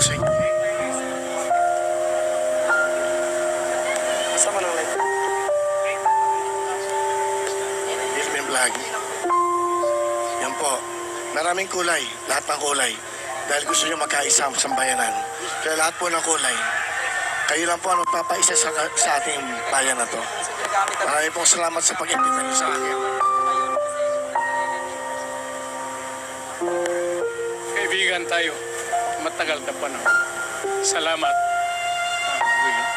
bossing. Kasama ng light. Philippine flag. Yan po. Maraming kulay. Lahat ng kulay. Dahil gusto nyo magkaisa sa bayanan. Kaya lahat po ng kulay. Kayo lang po ang magpapaisa sa ating bayan na to. Maraming pong salamat sa pag-imbita niyo sa akin. Kaibigan tayo, matagal na panahon. Salamat. Willie.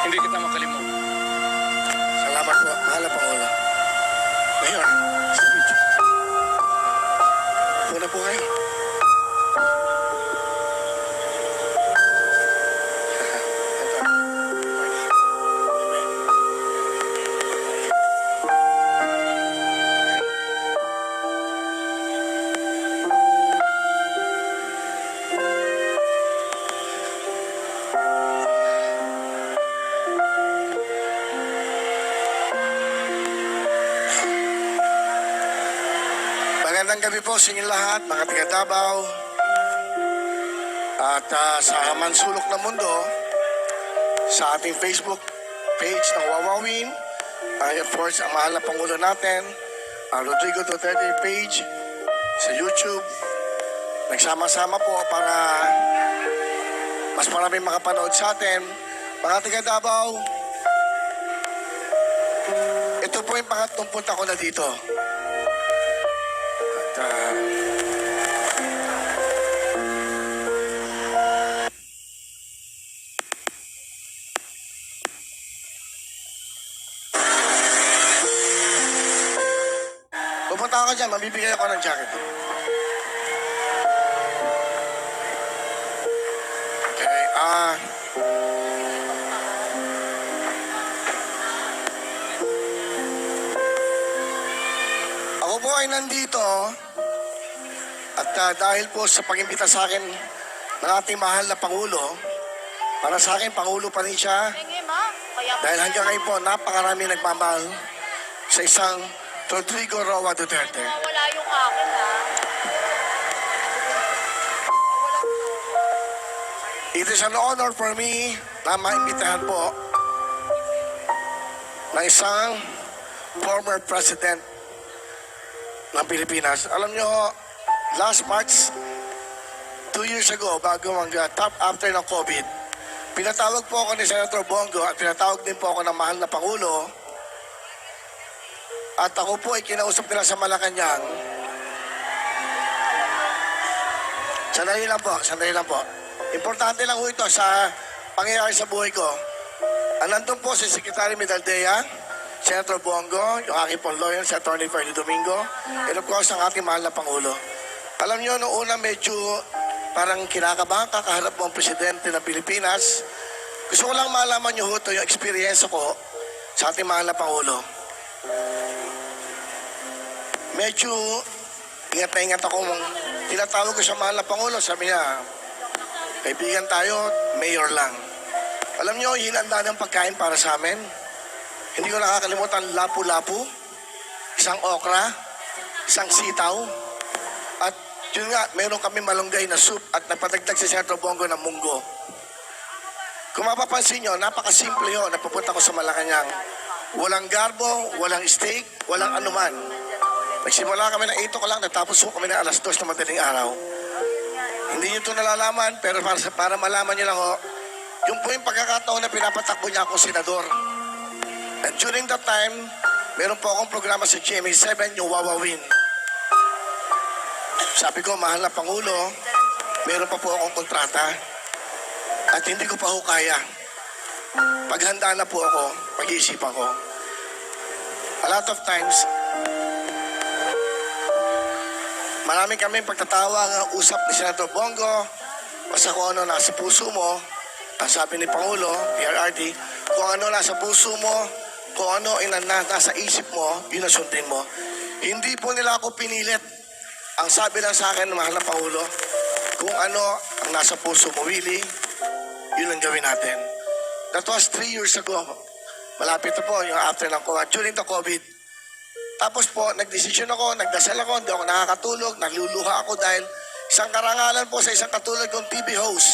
Hindi kita makalimutan. Salamat po. Mahal na Pangulo. Mayor, sa video. Puna po kayo. Magandang gabi po sa inyo lahat, mga taga Davao. At sa mansulok ng mundo, sa ating Facebook page ng Wawawin, of course, ang mahal na Pangulo natin, ang Rodrigo Duterte page sa YouTube. Nagsama-sama po para mas maraming makapanood sa atin. Mga taga Davao, ito po yung pangatlong punta ko na dito. Pupunta ako dyan, mabibigay ako ng jacket. Okay, ako po ay nandito at dahil po sa pag-imbita sa akin ng ating mahal na Pangulo, para sa akin, Pangulo pa rin siya. Dahil hanggang ngayon po, napakarami nagmamahal sa isang Rodrigo Roa Duterte. Wala yung akin, ha? It is an honor for me na maimbitahan po ng isang former president ng Pilipinas. Alam nyo, last March, 2 years ago, bago mag-top after ng COVID, pinatawag po ako ni Senator Bongo at pinatawag din po ako ng mahal na Pangulo. At ako po ay kinausap nila sa Malacanang. Sandali lang po, sandali lang po. Importante lang po ito sa pangyayari sa buhay ko. Nandun po si Secretary Medaldea, Senator Bongo, yung aking pong lawyer, si Atty. Ferdy Domingo, and of course, ang ating mahal na Pangulo. Alam nyo, noong una medyo parang kinakabahan kakaharap mo ang presidente ng Pilipinas. Gusto ko lang malaman nyo ito, yung experience ko sa ating mahal na Pangulo. Medyo ingat na ingat ako. Tinatawag ko sa mahal na Pangulo. Sabi niya, kaibigan tayo, mayor lang. Alam niyo, hinanda ng pagkain para sa amin. Hindi ko nakakalimutan, lapu-lapu, isang okra, isang sitaw. At yun nga, meron kami malunggay na soup at nagpatagtag si Senator Bongo ng munggo. Kung mapapansin nyo, napakasimple yun. Napupunta ko sa Malacanang. Walang garbo, walang steak, walang anuman. Nagsimula kami ng 8 o'clock, natapos po kami ng alas 2 na madaling araw. Hindi nyo ito nalalaman, pero para malaman nyo lang ho, yung po yung pagkakataon na pinapatakbo niya akong senador. And during that time, meron po akong programa sa GMA7, yung Wawawin. Sabi ko, mahal na Pangulo, meron pa po akong kontrata. At hindi ko pa ho kaya. Paghanda na po ako, pag-iisipan ko. A lot of times, marami kami pagtatawag ang usap ni Senator Bongo, basta kung ano nasa puso mo, ang sabi ni Pangulo, PRRD, kung ano nasa puso mo, kung ano nasa isip mo, yun ang sundin mo. Hindi po nila ako pinilit. Ang sabi lang sa akin, mahal na Pangulo, kung ano ang nasa puso mo, Willie, yun ang gawin natin. That was 3 years ago. Malapit na po yung after ng COVID, during the COVID. Tapos po, nagdesisyon ako, nagdasal ako, hindi ako nakakatulog, nagluluha ako dahil isang karangalan po sa isang katulad kong TV host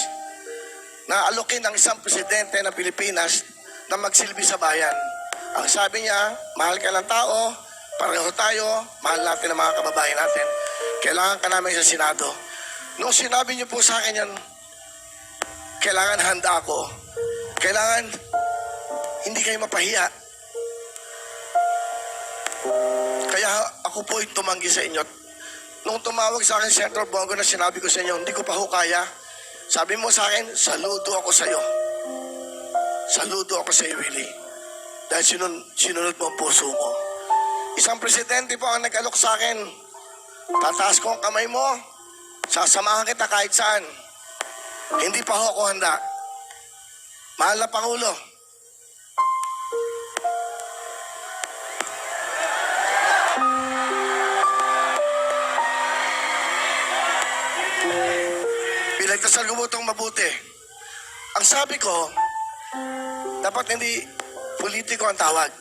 na alokin ng isang presidente ng Pilipinas na magsilbi sa bayan. Ang sabi niya, mahal ka ng tao, pareho tayo, mahal natin ang mga kababayan natin. Kailangan ka namin sa Senado. Nung sinabi niyo po sa akin yan, kailangan handa ako. Kailangan hindi kayo mapahiya. Kaya ako po ay tumanggi sa inyo. Nung tumawag sa akin, Senator Bongo, na sinabi ko sa inyo, hindi ko pa ho kaya. Sabi mo sa akin, saludo ako sa iyo. Saludo ako sa iyo, Willie. Dahil sinunod mo ang puso mo. Isang presidente po ang nag-alok sa akin. Tataas ko ang kamay mo, sasamahan kita kahit saan. Hindi pa ho ako handa. Mahal na Pangulo, pinagdasal ko mo itong mabuti. Ang sabi ko, dapat hindi politiko ang tawag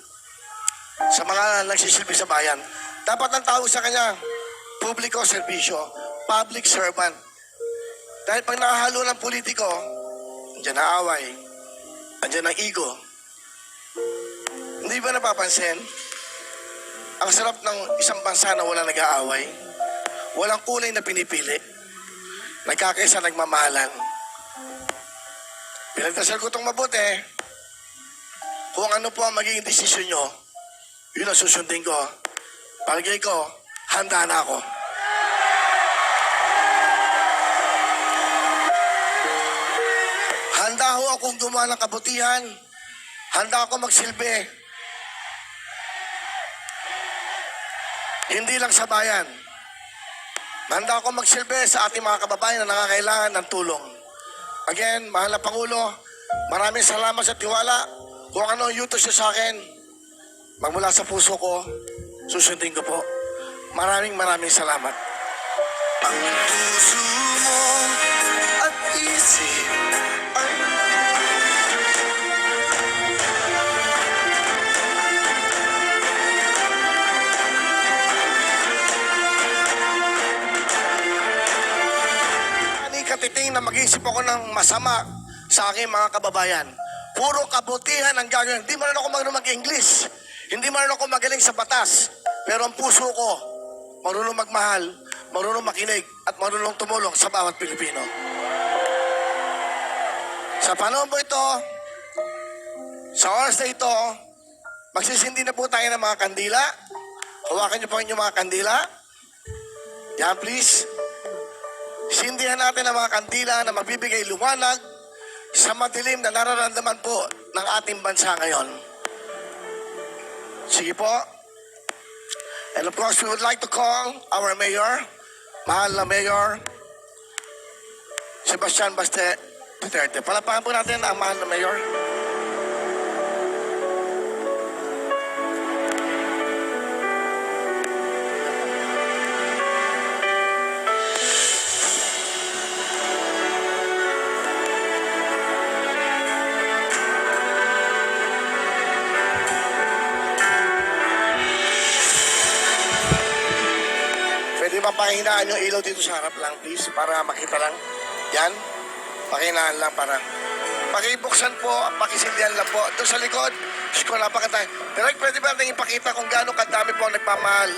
sa mga nagsisilbi sa bayan. Dapat ang tawag sa kanya, publiko serbisyo, public servant. Dahil pag nakahalo ng politiko, andyan na away, andyan ang ego. Hindi ba napapansin? Ang sarap ng isang bansa na walang nag-aaway, walang kulay na pinipili, nagkakaisa nagmamahalan. Pinagdasal ko itong mabuti. Kung ano po ang magiging desisyon nyo, yun ang susundin ko. Palagay ko, handa na ako. Handa ho akong gumawa ng kabutihan. Handa ako magsilbi. Hindi lang sa bayan. Handa ako magsilbi sa ating mga kababayan na nangangailangan ng tulong. Again, mahal na Pangulo, maraming salamat sa tiwala. Kung ano ang utos niyo sa akin, magmula sa puso ko, susundin ko po. Maraming salamat. Ang puso mo at isip ay katiting na mag-isip ako ng masama sa aking mga kababayan. Puro kabutihan ang gagawin. Hindi man ako marunong mag-English. Hindi man ako magaling sa batas. Pero ang puso ko, marunong magmahal, marunong makinig, at marunong tumulong sa bawat Pilipino. Sa panahon po ito, sa oras na ito, magsisindi na po tayo ng mga kandila. Hawakan niyo po inyong mga kandila. Yan, please. Sindihan natin ang mga kandila na magbibigay liwanag sa madilim na nararamdaman po ng ating bansa ngayon. Sige po. And of course, we would like to call our mayor, mahal na Mayor Sebastian Baste Duterte. Palapakan po natin ang mahal na Mayor. Pwede ba pakihinaan yung ilaw dito sa harap lang, please? Para makita lang. Yan. Pakihinaan lang para. Pakibuksan po, pakisindihan lang po. Doon sa likod, ko napakatay. Direk, pwede ba natin ipakita kung gaano kadami po ang nagmamahal?